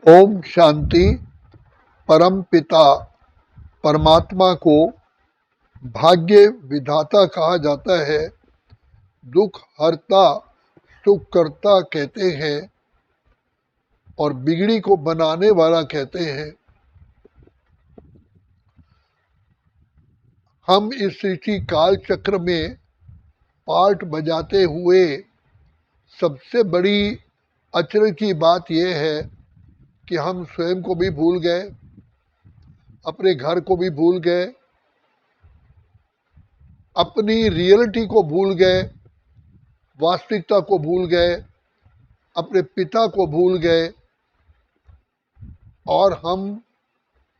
ओम शांति। परम पिता परमात्मा को भाग्य विधाता कहा जाता है, दुख हरता सुख करता कहते हैं और बिगड़ी को बनाने वाला कहते हैं। हम इस सृष्टि काल चक्र में पार्ट बजाते हुए सबसे बड़ी अचरज की बात यह है कि हम स्वयं को भी भूल गए, अपने घर को भी भूल गए, अपनी रियलिटी को भूल गए, वास्तविकता को भूल गए, अपने पिता को भूल गए और हम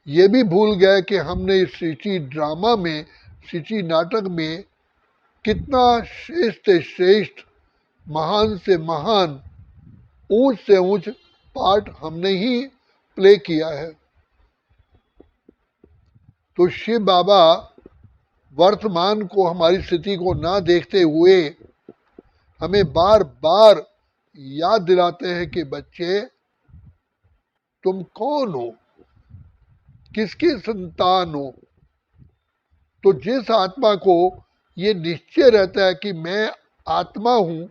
ये भी भूल गए कि हमने इस सृष्टि ड्रामा में, सृष्टि नाटक में कितना श्रेष्ठ से श्रेष्ठ, महान से महान, ऊंच से ऊंच पार्ट हमने ही प्ले किया है। तो शिव बाबा वर्तमान को, हमारी स्थिति को ना देखते हुए हमें बार बार याद दिलाते हैं कि बच्चे, तुम कौन हो, किसकी संतान हो। तो जिस आत्मा को ये निश्चय रहता है कि मैं आत्मा हूं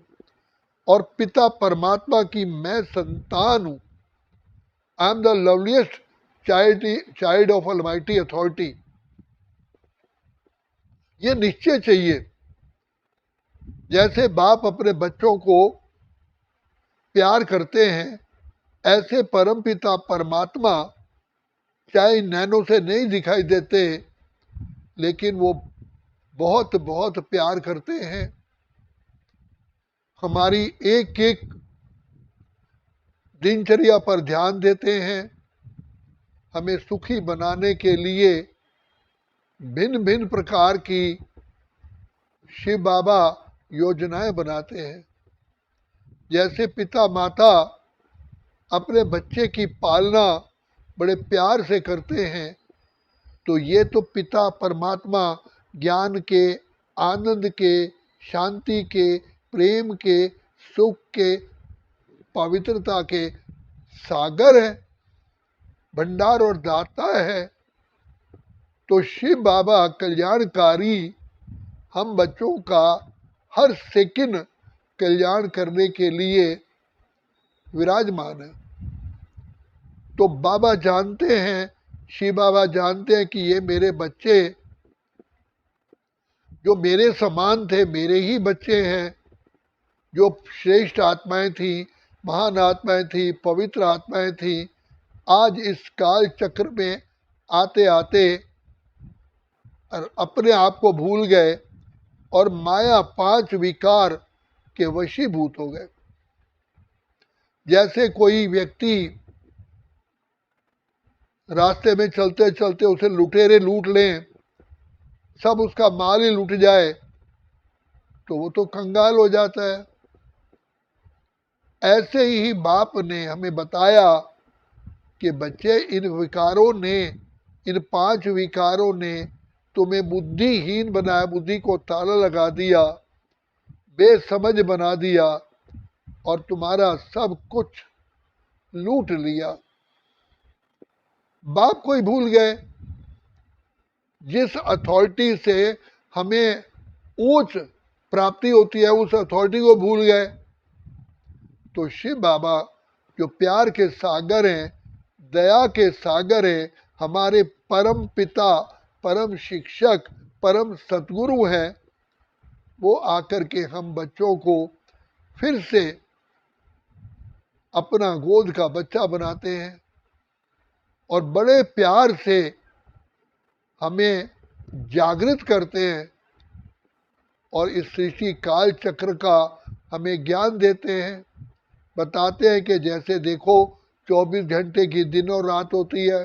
और पिता परमात्मा की मैं संतान हूं, I am the loveliest child of almighty authority, ये निश्चय चाहिए। जैसे बाप अपने बच्चों को प्यार करते हैं, ऐसे परम पिता परमात्मा चाहे नैनों से नहीं दिखाई देते, लेकिन वो बहुत बहुत प्यार करते हैं। हमारी एक एक दिनचर्या पर ध्यान देते हैं, हमें सुखी बनाने के लिए भिन्न भिन्न प्रकार की शिव बाबा योजनाएं बनाते हैं। जैसे पिता माता अपने बच्चे की पालना बड़े प्यार से करते हैं, तो ये तो पिता परमात्मा ज्ञान के, आनंद के, शांति के, प्रेम के, सुख के, पवित्रता के सागर है, भंडार और दाता है। तो शिव बाबा कल्याणकारी हम बच्चों का हर सेकंड कल्याण करने के लिए विराजमान है। तो बाबा जानते हैं, शिव बाबा जानते हैं कि ये मेरे बच्चे जो मेरे समान थे, मेरे ही बच्चे हैं, जो श्रेष्ठ आत्माएं थी, महान आत्माएं थी, पवित्र आत्माएं थी, आज इस काल चक्र में आते आते अपने आप को भूल गए और माया 5 विकार के वशीभूत हो गए। जैसे कोई व्यक्ति रास्ते में चलते चलते उसे लुटेरे लूट लें, सब उसका माल ही लूट जाए, तो वो तो कंगाल हो जाता है। ऐसे ही बाप ने हमें बताया कि बच्चे, इन विकारों ने, इन 5 विकारों ने तुम्हें बुद्धिहीन बनाया, बुद्धि को ताला लगा दिया, बेसमझ बना दिया और तुम्हारा सब कुछ लूट लिया। बाप को ही भूल गए, जिस अथॉरिटी से हमें ऊंच प्राप्ति होती है, उस अथॉरिटी को भूल गए। तो शिव बाबा जो प्यार के सागर हैं, दया के सागर हैं, हमारे परम पिता, परम शिक्षक, परम सतगुरु हैं, वो आकर के हम बच्चों को फिर से अपना गोद का बच्चा बनाते हैं और बड़े प्यार से हमें जागृत करते हैं और इस सृष्टि काल चक्र का हमें ज्ञान देते हैं। बताते हैं कि जैसे देखो 24 घंटे की दिन और रात होती है,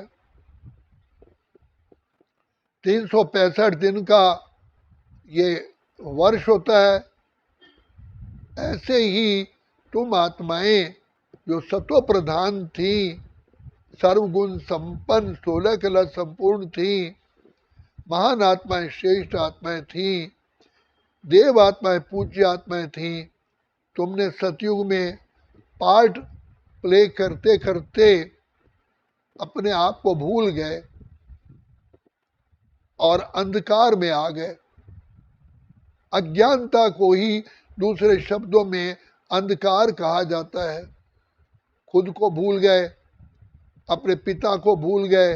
365 दिन का ये वर्ष होता है, ऐसे ही तुम आत्माएं जो सत्व प्रधान थी, सर्वगुण संपन्न, 16 कला संपूर्ण थी, महान आत्माएं, श्रेष्ठ आत्माएं थी, देव आत्माएं, पूज्य आत्माएं थी। तुमने सतयुग में पार्ट प्ले करते करते अपने आप को भूल गए और अंधकार में आ गए। अज्ञानता को ही दूसरे शब्दों में अंधकार कहा जाता है। खुद को भूल गए, अपने पिता को भूल गए।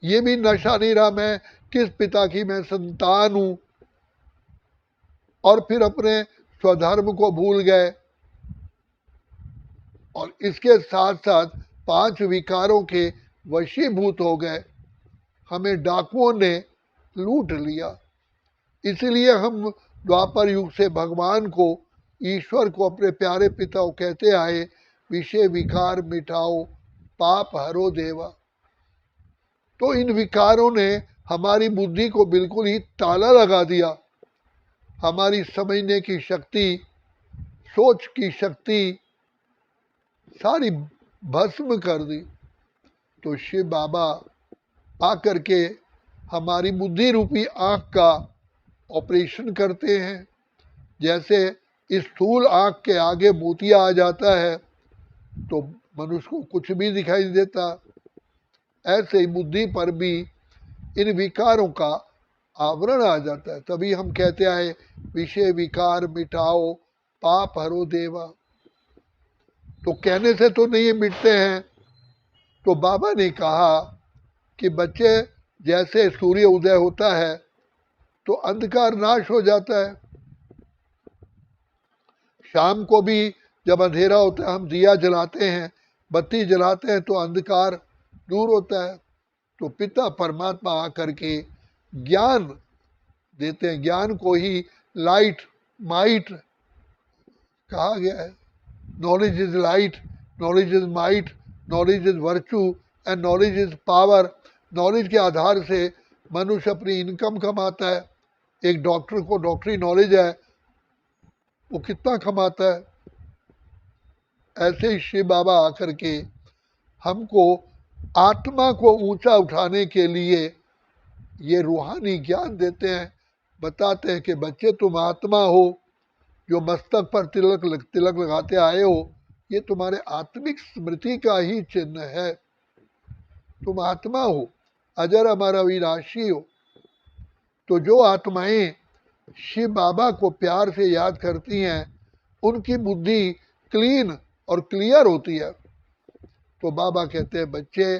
ये भी नशा नहीं रहा मैं किस पिता की मैं संतान हूं, और फिर अपने स्वधर्म को भूल गए। और इसके साथ साथ 5 विकारों के वशीभूत हो गए। हमें डाकुओं ने लूट लिया। इसलिए हम द्वापर युग से भगवान को, ईश्वर को, अपने प्यारे पिता को कहते आए, विषय विकार मिटाओ, पाप हरो देवा। तो इन विकारों ने हमारी बुद्धि को बिल्कुल ही ताला लगा दिया। हमारी समझने की शक्ति, सोच की शक्ति सारी भस्म कर दी। तो शिव बाबा आकर के हमारी बुद्धि रूपी आंख का ऑपरेशन करते हैं। जैसे इस स्थूल आंख के आगे मोतिया आ जाता है तो मनुष्य को कुछ भी दिखाई नहीं देता, ऐसे ही बुद्धि पर भी इन विकारों का आवरण आ जाता है। तभी हम कहते आए, विषय विकार मिटाओ, पाप हरो देवा। तो कहने से तो नहीं मिटते हैं। तो बाबा ने कहा कि बच्चे, जैसे सूर्य उदय होता है तो अंधकार नाश हो जाता है। शाम को भी जब अंधेरा होता है हम दिया जलाते हैं, बत्ती जलाते हैं तो अंधकार दूर होता है। तो पिता परमात्मा आकर के ज्ञान देते हैं। ज्ञान को ही लाइट, माइट कहा गया है। Knowledge is light, knowledge is might, knowledge is virtue and knowledge is power. Knowledge के आधार से मनुष्य अपनी इनकम कमाता है। एक डॉक्टर को डॉक्टरी नॉलेज है, वो कितना कमाता है। ऐसे ही शिव बाबा आकर के हमको आत्मा को ऊंचा उठाने के लिए ये रूहानी ज्ञान देते हैं। बताते हैं कि बच्चे, तुम आत्मा हो, जो मस्तक पर तिलक लगाते आए हो, ये तुम्हारे आत्मिक स्मृति का ही चिन्ह है। तुम आत्मा हो, अजर अमर अविनाशी हो। तो जो आत्माएं शिव बाबा को प्यार से याद करती हैं, उनकी बुद्धि क्लीन और क्लियर होती है। तो बाबा कहते हैं, बच्चे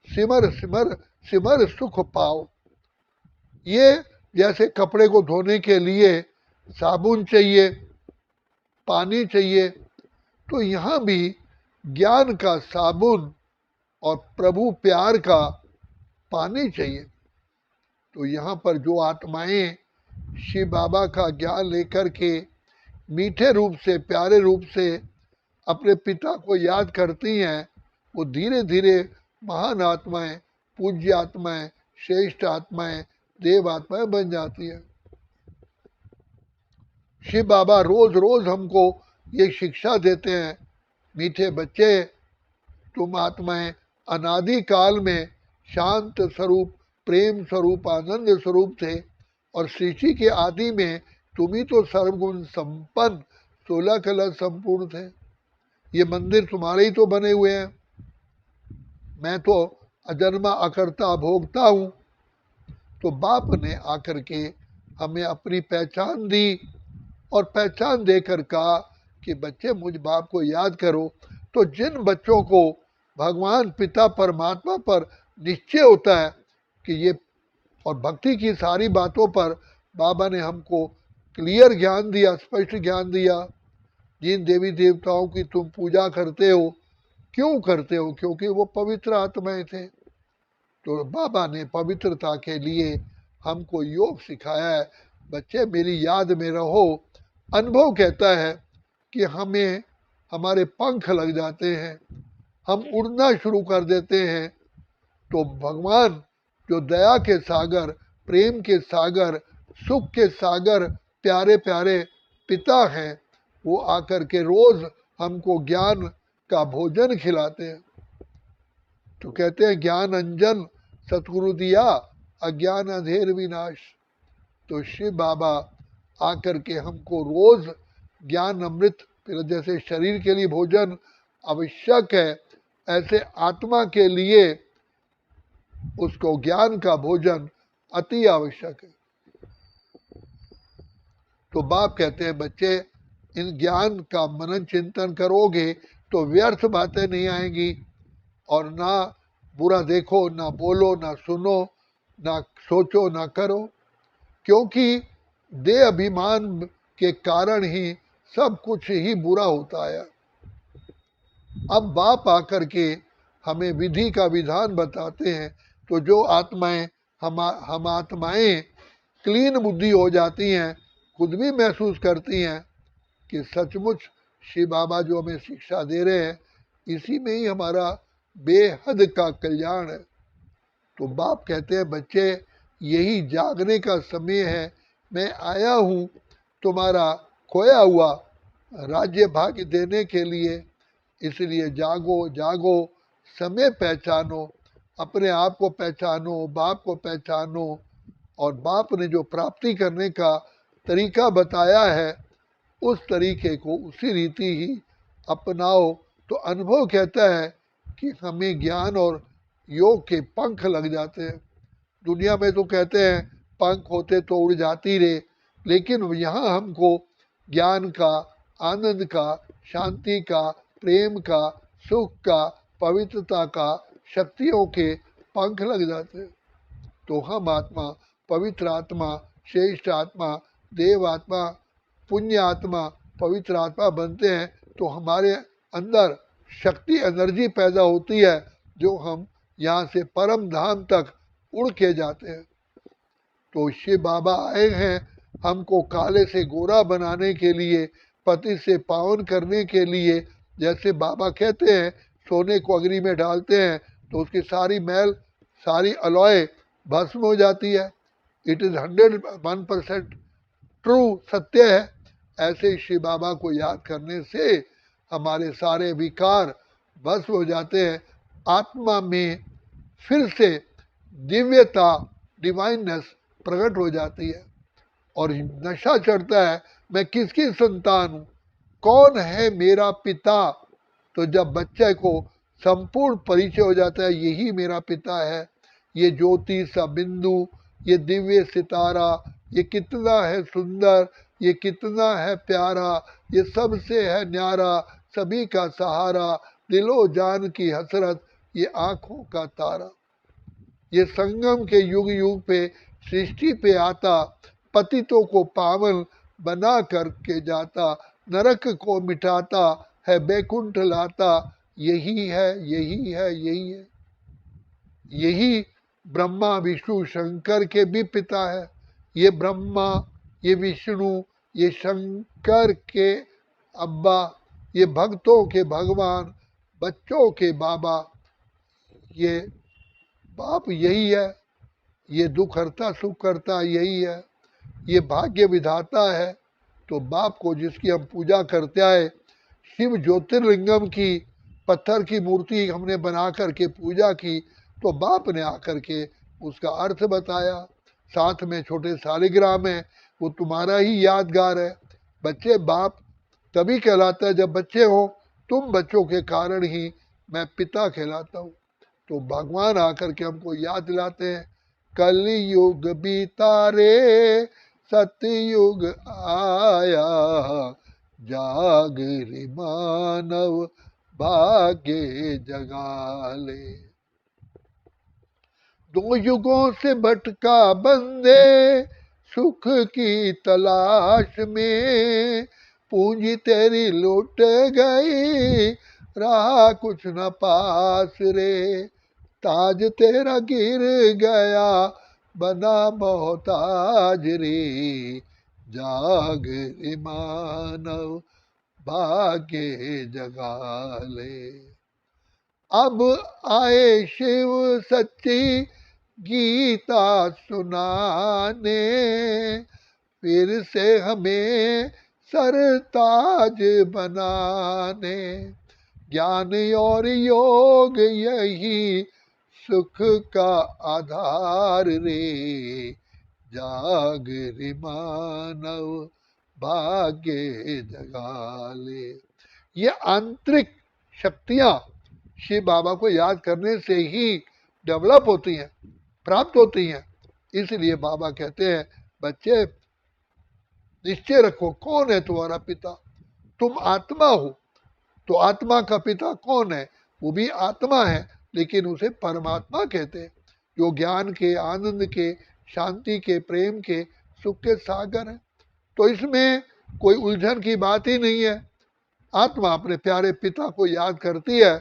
सिमर सिमर सिमर सुख पाओ। ये जैसे कपड़े को धोने के लिए साबुन चाहिए, पानी चाहिए, तो यहाँ भी ज्ञान का साबुन और प्रभु प्यार का पानी चाहिए। तो यहाँ पर जो आत्माएं शिव बाबा का ज्ञान लेकर के मीठे रूप से, प्यारे रूप से अपने पिता को याद करती हैं, वो धीरे धीरे महान आत्माएं, पूज्य आत्माएं, श्रेष्ठ आत्माएं, देव आत्माएं बन जाती हैं। शिव बाबा रोज रोज हमको ये शिक्षा देते हैं, मीठे बच्चे, तुम आत्माएं अनादि काल में शांत स्वरूप, प्रेम स्वरूप, आनंद स्वरूप थे, और सृष्टि के आदि में तुम ही तो सर्वगुण संपन्न 16 कला संपूर्ण थे। ये मंदिर तुम्हारे ही तो बने हुए हैं। मैं तो अजन्मा अकर्ता भोगता हूँ। तो बाप ने आकर के हमें अपनी पहचान दी, और पहचान देकर कहा कि बच्चे, मुझ बाप को याद करो। तो जिन बच्चों को भगवान पिता परमात्मा पर निश्चय होता है कि ये, और भक्ति की सारी बातों पर बाबा ने हमको क्लियर ज्ञान दिया, स्पष्ट ज्ञान दिया। जिन देवी देवताओं की तुम पूजा करते हो, क्यों करते हो? क्योंकि वो पवित्र आत्माएं थे। तो बाबा ने पवित्रता के लिए हमको योग सिखाया है। बच्चे, मेरी याद में रहो। अनुभव कहता है कि हमें, हमारे पंख लग जाते हैं, हम उड़ना शुरू कर देते हैं। तो भगवान जो दया के सागर, प्रेम के सागर, सुख के सागर, प्यारे प्यारे पिता हैं, वो आकर के रोज हमको ज्ञान का भोजन खिलाते हैं। तो कहते हैं, ज्ञान अंजन सतगुरु दिया, अज्ञान अंधेर विनाश। तो शिव बाबा आकर के हमको रोज ज्ञान अमृत, फिर जैसे शरीर के लिए भोजन आवश्यक है, ऐसे आत्मा के लिए उसको ज्ञान का भोजन अति आवश्यक है। तो बाप कहते हैं बच्चे इन ज्ञान का मनन चिंतन करोगे तो व्यर्थ बातें नहीं आएंगी, और ना बुरा देखो, ना बोलो, ना सुनो, ना सोचो, ना करो, क्योंकि देह अभिमान के कारण ही सब कुछ ही बुरा होता है। अब बाप आकर के हमें विधि का विधान बताते हैं, तो जो आत्माएं हम आत्माएं क्लीन बुद्धि हो जाती हैं, खुद भी महसूस करती हैं कि सचमुच शिव बाबा जो हमें शिक्षा दे रहे हैं, इसी में ही हमारा बेहद का कल्याण है। तो बाप कहते हैं बच्चे यही जागने का समय है, मैं आया हूँ तुम्हारा खोया हुआ राज्य भाग्य देने के लिए, इसलिए जागो जागो, समय पहचानो, अपने आप को पहचानो, बाप को पहचानो, और बाप ने जो प्राप्ति करने का तरीका बताया है उस तरीके को, उसी रीति ही अपनाओ। तो अनुभव कहता है कि हमें ज्ञान और योग के पंख लग जाते हैं। दुनिया में तो कहते हैं पंख होते तो उड़ जाती रे, लेकिन यहाँ हमको ज्ञान का, आनंद का, शांति का, प्रेम का, सुख का, पवित्रता का, शक्तियों के पंख लग जाते हैं। तो हम आत्मा, पवित्र आत्मा, श्रेष्ठ आत्मा, देव आत्मा, पुण्य आत्मा, पवित्र आत्मा बनते हैं, तो हमारे अंदर शक्ति, एनर्जी पैदा होती है, जो हम यहाँ से परम धाम तक उड़ के जाते हैं। तो शिव बाबा आए हैं हमको काले से गोरा बनाने के लिए, पति से पावन करने के लिए। जैसे बाबा कहते हैं सोने को अग्नि में डालते हैं तो उसकी सारी मैल, सारी अलॉय भस्म हो जाती है। इट इज़ 101% ट्रू, सत्य है। ऐसे ही शिव बाबा को याद करने से हमारे सारे विकार भस्म हो जाते हैं, आत्मा में फिर से दिव्यता, डिवाइननेस प्रकट हो जाती है, और नशा चढ़ता है मैं किसकी संतान हूँ, कौन है मेरा पिता। तो जब बच्चे को संपूर्ण परिचय हो जाता है यही मेरा पिता है, ये ज्योति सा बिंदु, ये दिव्य सितारा, ये कितना है सुंदर, ये कितना है प्यारा, ये सबसे है न्यारा, सभी का सहारा, दिलो जान की हसरत, ये आँखों का तारा। ये संगम के युग युग पे सृष्टि पे आता, पतितों को पावन बना करके जाता, नरक को मिटाता है, बैकुंठ लाता, यही है, यही है, यही है। यही ब्रह्मा विष्णु शंकर के भी पिता है। ये ब्रह्मा, ये विष्णु, ये शंकर के अब्बा, ये भक्तों के भगवान, बच्चों के बाबा, ये बाप यही है। ये दुख हरता सुख करता यही है, ये भाग्य विधाता है। तो बाप को जिसकी हम पूजा करते आए, शिव ज्योतिर्लिंगम की पत्थर की मूर्ति हमने बना करके पूजा की, तो बाप ने आकर के उसका अर्थ बताया। साथ में छोटे सालिग्राम है, वो तुम्हारा ही यादगार है। बच्चे बाप तभी कहलाता है जब बच्चे हो, तुम बच्चों के कारण ही मैं पिता कहलाता हूँ। तो भगवान आकर के हमको याद दिलाते हैं, कलयुग बीता रे सतयुग आया, जाग रे मानव भाग्य जगा ले। दो युगों से भटका बंदे सुख की तलाश में, पूंजी तेरी लुट गई रहा कुछ न पास रे, ताज तेरा गिर गया बना मोहताज रे, जाग रे मानव भाग्य जगा ले। अब आए शिव सच्ची गीता सुनाने, फिर से हमें सरताज बनाने, ज्ञान और योग यही सुख का आधार रे, जाग रे मानव भाग्य जगा ले। ये आंतरिक शक्तियाँ शिव बाबा को याद करने से ही डेवलप होती हैं, प्राप्त होती हैं। इसलिए बाबा कहते हैं बच्चे निश्चय रखो कौन है तुम्हारा पिता, तुम आत्मा हो। तो आत्मा का पिता कौन है? वो भी आत्मा है, लेकिन उसे परमात्मा कहते हैं, जो ज्ञान के, आनंद के, शांति के, प्रेम के, सुख के सागर है। तो इसमें कोई उलझन की बात ही नहीं है। आत्मा अपने प्यारे पिता को याद करती है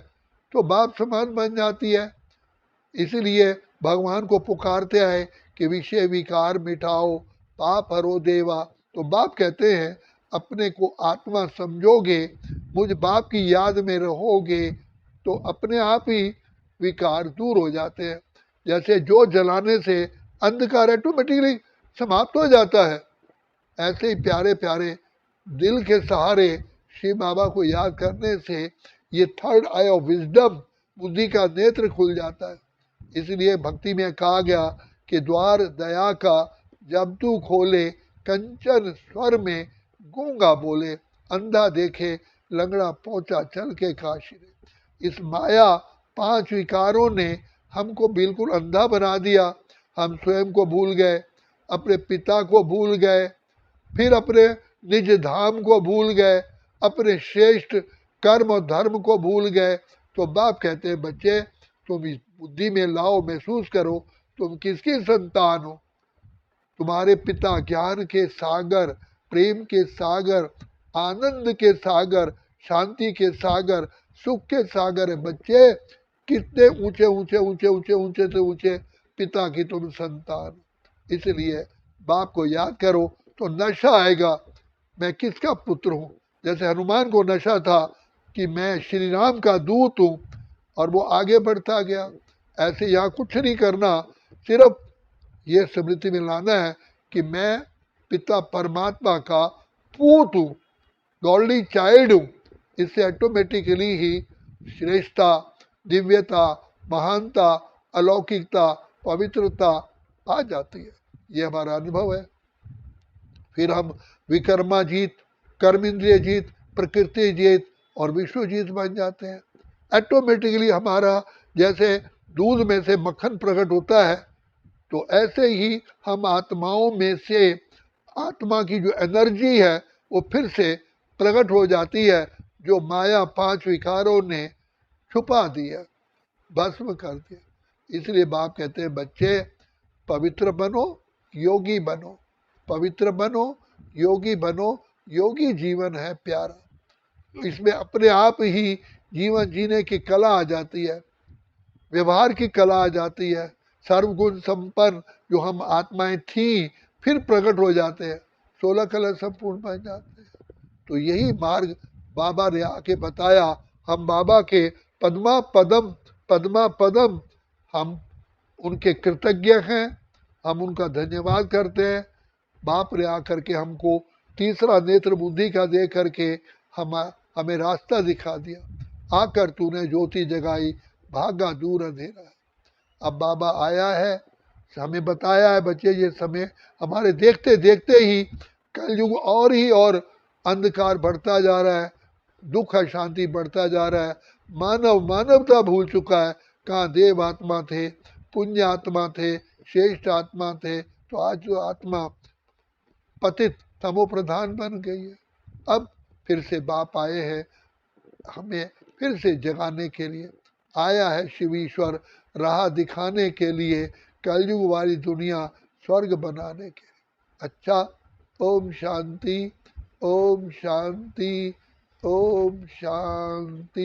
तो बाप समान बन जाती है। इसलिए भगवान को पुकारते हैं कि विषय विकार मिटाओ, पाप हरो देवा। तो बाप कहते हैं अपने को आत्मा समझोगे, मुझ बाप की याद में रहोगे, तो अपने आप ही विकार दूर हो जाते हैं। जैसे जो जलाने से अंधकार ऑटोमेटिकली समाप्त हो जाता है, ऐसे ही प्यारे प्यारे दिल के सहारे शिव बाबा को याद करने से ये थर्ड आई ऑफ विजडम, बुद्धि का नेत्र खुल जाता है। इसलिए भक्ति में कहा गया कि द्वार दया का जब तू खोले, कंचन स्वर में गूंगा बोले, अंधा देखे लंगड़ा पहुंचा चल के काशी रे। इस माया 5 विकारों ने हमको बिल्कुल अंधा बना दिया। हम स्वयं को भूल गए, अपने पिता को भूल गए, फिर अपने निज धाम को भूल गए, अपने श्रेष्ठ कर्म और धर्म को भूल गए। तो बाप कहते हैं बच्चे तुम इस बुद्धि में लाओ, महसूस करो तुम किसकी संतान हो। तुम्हारे पिता ज्ञान के सागर, प्रेम के सागर, आनंद के सागर, शांति के सागर, सुख के सागर है। बच्चे कितने ऊंचे ऊंचे ऊंचे ऊंचे ऊंचे से ऊंचे पिता की तुम संतान। इसलिए बाप को याद करो तो नशा आएगा, मैं किसका पुत्र हूँ। जैसे हनुमान को नशा था कि मैं श्री राम का दूत हूँ, और वो आगे बढ़ता गया। ऐसे यहाँ कुछ नहीं करना, सिर्फ ये स्मृति में लाना है कि मैं पिता परमात्मा का पूत हूँ, गॉडली चाइल्ड हूँ। इससे ऑटोमेटिकली ही श्रेष्ठता, दिव्यता, महानता, अलौकिकता, पवित्रता आ जाती है। ये हमारा अनुभव है। फिर हम विकर्मा जीत, कर्म इंद्रिय जीत, प्रकृति जीत और विश्व जीत बन जाते हैं। ऑटोमेटिकली हमारा जैसे दूध में से मक्खन प्रकट होता है, तो ऐसे ही हम आत्माओं में से आत्मा की जो एनर्जी है वो फिर से प्रकट हो जाती है, जो माया 5 विकारों ने छुपा दिया, भस्म कर दिया। इसलिए बाप कहते हैं बच्चे पवित्र बनो, योगी बनो, पवित्र बनो, योगी बनो। योगी जीवन है प्यारा, तो इसमें अपने आप ही जीवन जीने की कला आ जाती है, व्यवहार की कला आ जाती है। सर्वगुण संपन्न जो हम आत्माएं थी फिर प्रकट हो जाते हैं, 16 कलर संपूर्ण बन जाते हैं। तो यही मार्ग बाबा ने आके बताया। हम बाबा के पद्मा पदम, पद्मा पदम, हम उनके कृतज्ञ हैं, हम उनका धन्यवाद करते हैं। बाप ने आकर के हमको तीसरा नेत्र बुद्धि का दे करके हमें रास्ता दिखा दिया। आकर तूने ज्योति जगाई, भागा दूर अंधेरा है। अब बाबा आया है, हमें बताया है बच्चे ये समय हमारे देखते देखते ही कलयुग और ही और अंधकार बढ़ता जा रहा है, दुख अशांति बढ़ता जा रहा है। मानव मानवता भूल चुका है। कहाँ देव आत्मा थे, पुण्य आत्मा थे, श्रेष्ठ आत्मा थे, तो आज जो आत्मा पतित तमो प्रधान बन गई है। अब फिर से बाप आए हैं, हमें फिर से जगाने के लिए आया है शिव ईश्वर, राह दिखाने के लिए, कलयुग वाली दुनिया स्वर्ग बनाने के लिए। अच्छा, ओम शांति, ओम शांति, ओम शांति।